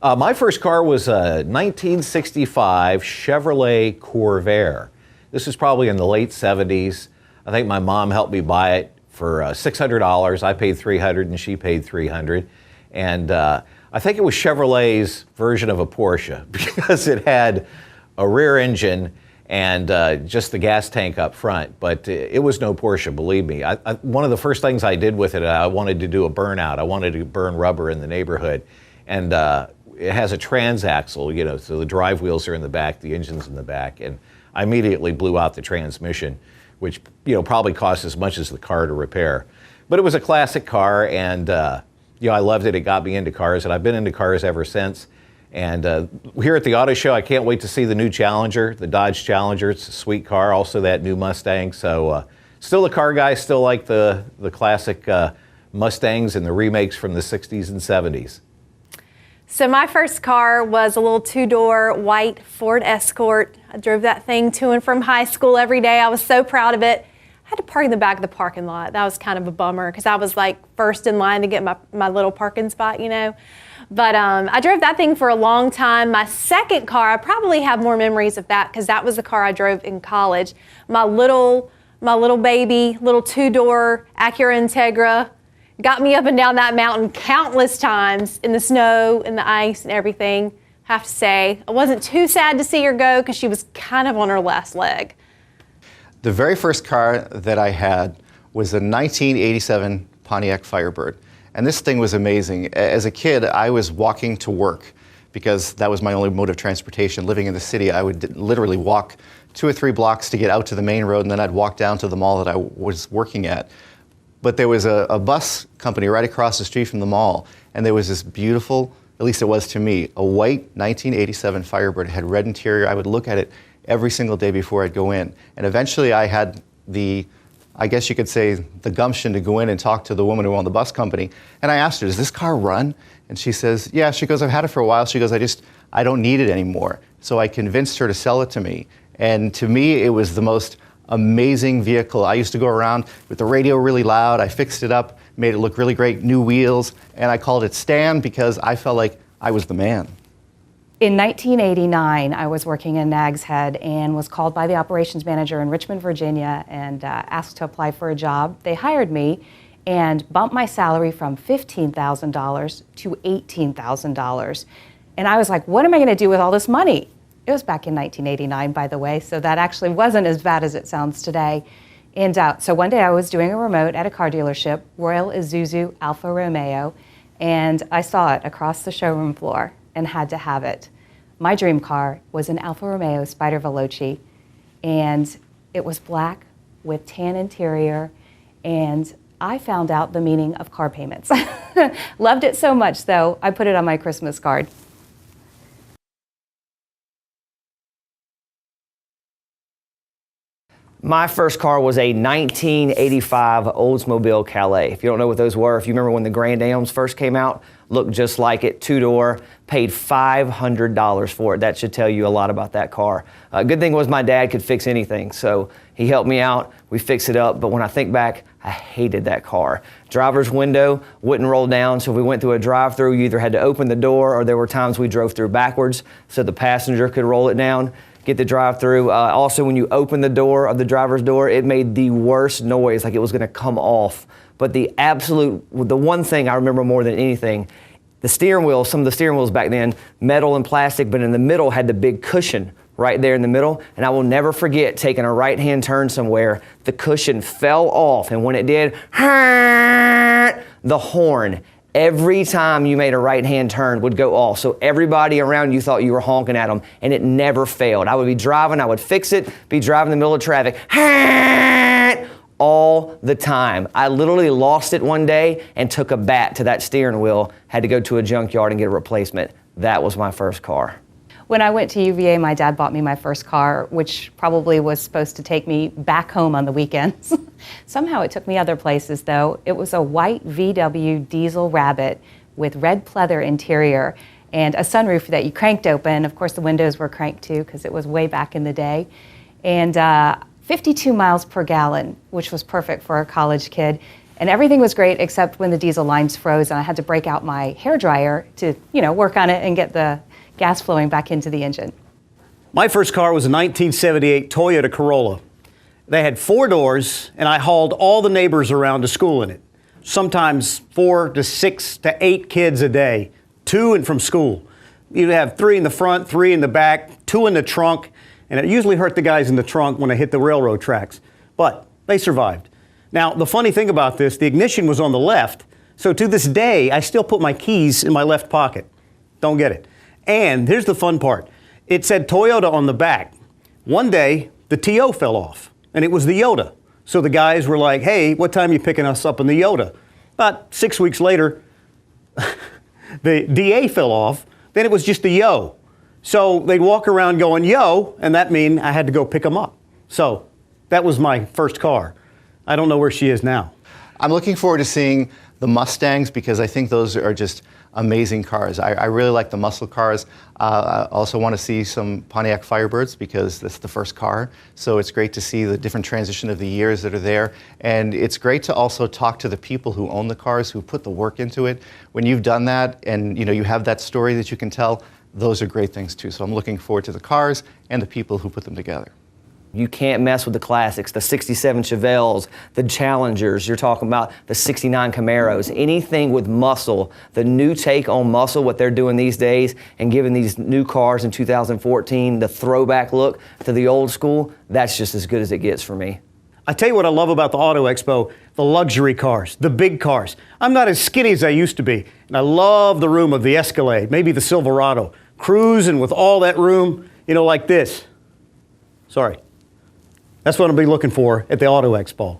My first car was a 1965 Chevrolet Corvair. This was probably in the late 70s. I think my mom helped me buy it for $600. I paid $300 and she paid $300. And I think it was Chevrolet's version of a Porsche because it had a rear engine and just the gas tank up front. But it was no Porsche, believe me. One of the first things I did with it, I wanted to do a burnout. I wanted to burn rubber in the neighborhood. And it has a transaxle, you know, so the drive wheels are in the back, the engine's in the back. And I immediately blew out the transmission, which, you know, probably cost as much as the car to repair. But it was a classic car, and you know, I loved it. It got me into cars, and I've been into cars ever since. And here at the auto show, I can't wait to see the new Challenger, the Dodge Challenger. It's a sweet car. Also that new Mustang. So still a car guy, still like the classic Mustangs and the remakes from the 60s and 70s. So my first car was a little two-door white Ford Escort. I drove that thing to and from high school every day. I was so proud of it. I had to park in the back of the parking lot. That was kind of a bummer because I was like first in line to get my little parking spot, you know. But I drove that thing for a long time. My second car, I probably have more memories of that because that was the car I drove in college. My little baby, little two-door Acura Integra. Got me up and down that mountain countless times in the snow, in the ice, and everything. I have to say, I wasn't too sad to see her go because she was kind of on her last leg. The very first car that I had was a 1987 Pontiac Firebird. And this thing was amazing. As a kid, I was walking to work because that was my only mode of transportation. Living in the city, I would literally walk 2 or 3 blocks to get out to the main road, and then I'd walk down to the mall that I was working at. But there was a bus company right across the street from the mall, and there was this beautiful, at least it was to me, a white 1987 Firebird. It had red interior. I would look at it every single day before I'd go in. And eventually I had I guess you could say, the gumption to go in and talk to the woman who owned the bus company. And I asked her, does this car run? And she says, yeah. She goes, I've had it for a while. She goes, I don't need it anymore. So I convinced her to sell it to me. And to me, it was the most amazing vehicle. I used to go around with the radio really loud. I fixed it up, made it look really great, new wheels, and I called it Stan because I felt like I was the man. In 1989, I was working in Nags Head and was called by the operations manager in Richmond, Virginia, and asked to apply for a job. They hired me and bumped my salary from $15,000 to $18,000. And I was like, what am I going to do with all this money? It was back in 1989, by the way, so that actually wasn't as bad as it sounds today. And so one day I was doing a remote at a car dealership, Royal Isuzu Alfa Romeo, and I saw it across the showroom floor and had to have it. My dream car was an Alfa Romeo Spider Veloce, and it was black with tan interior, and I found out the meaning of car payments. Loved it so much, though, I put it on my Christmas card. My first car was a 1985 Oldsmobile Calais. If you don't know what those were, if you remember when the Grand Ams first came out, looked just like it, two-door, paid $500 for it. That should tell you a lot about that car. Good thing was my dad could fix anything, so he helped me out. We fixed it up, but when I think back, I hated that car. Driver's window wouldn't roll down, so if we went through a drive-through, you either had to open the door or there were times we drove through backwards so the passenger could roll it down. Get the drive-through. Also, when you open the door of the driver's door, it made the worst noise, like it was gonna come off. But the one thing I remember more than anything, the steering wheel, some of the steering wheels back then, metal and plastic, but in the middle had the big cushion right there in the middle. And I will never forget taking a right-hand turn somewhere, the cushion fell off, and when it did, the horn, every time you made a right-hand turn would go off. So everybody around you thought you were honking at them, and it never failed. I would be driving, I would fix it, be driving in the middle of traffic, all the time. I literally lost it one day and took a bat to that steering wheel, had to go to a junkyard and get a replacement. That was my first car. When I went to UVA, my dad bought me my first car, which probably was supposed to take me back home on the weekends. Somehow it took me other places, though. It was a white VW diesel Rabbit with red pleather interior and a sunroof that you cranked open. Of course, the windows were cranked too, because it was way back in the day. And 52 miles per gallon, which was perfect for a college kid. And everything was great except when the diesel lines froze and I had to break out my hairdryer to, work on it and get the gas flowing back into the engine. My first car was a 1978 Toyota Corolla. They had 4 doors, and I hauled all the neighbors around to school in it. Sometimes 4 to 6 to 8 kids a day, to and from school. You'd have 3 in the front, 3 in the back, 2 in the trunk, and it usually hurt the guys in the trunk when they hit the railroad tracks. But they survived. Now, the funny thing about this, the ignition was on the left, so to this day, I still put my keys in my left pocket. Don't get it. And here's the fun part. It said Toyota on the back. One day, the TO fell off, and it was the Yoda. So the guys were like, hey, what time are you picking us up in the Yoda? About 6 weeks later, the DA fell off, then it was just the Yo. So they'd walk around going, yo, and that mean I had to go pick them up. So that was my first car. I don't know where she is now. I'm looking forward to seeing the Mustangs because I think those are just amazing cars. I really like the muscle cars. I also want to see some Pontiac Firebirds because that's the first car. So it's great to see the different transition of the years that are there. And it's great to also talk to the people who own the cars, who put the work into it. When you've done that and you have that story that you can tell, those are great things too. So I'm looking forward to the cars and the people who put them together. You can't mess with the classics, the 67 Chevelles, the Challengers, you're talking about the 69 Camaros, anything with muscle, the new take on muscle, what they're doing these days, and giving these new cars in 2014 the throwback look to the old school, that's just as good as it gets for me. I tell you what I love about the Auto Expo, the luxury cars, the big cars. I'm not as skinny as I used to be, and I love the room of the Escalade, maybe the Silverado, cruising with all that room, like this. Sorry. That's what I'll be looking for at the Auto Expo.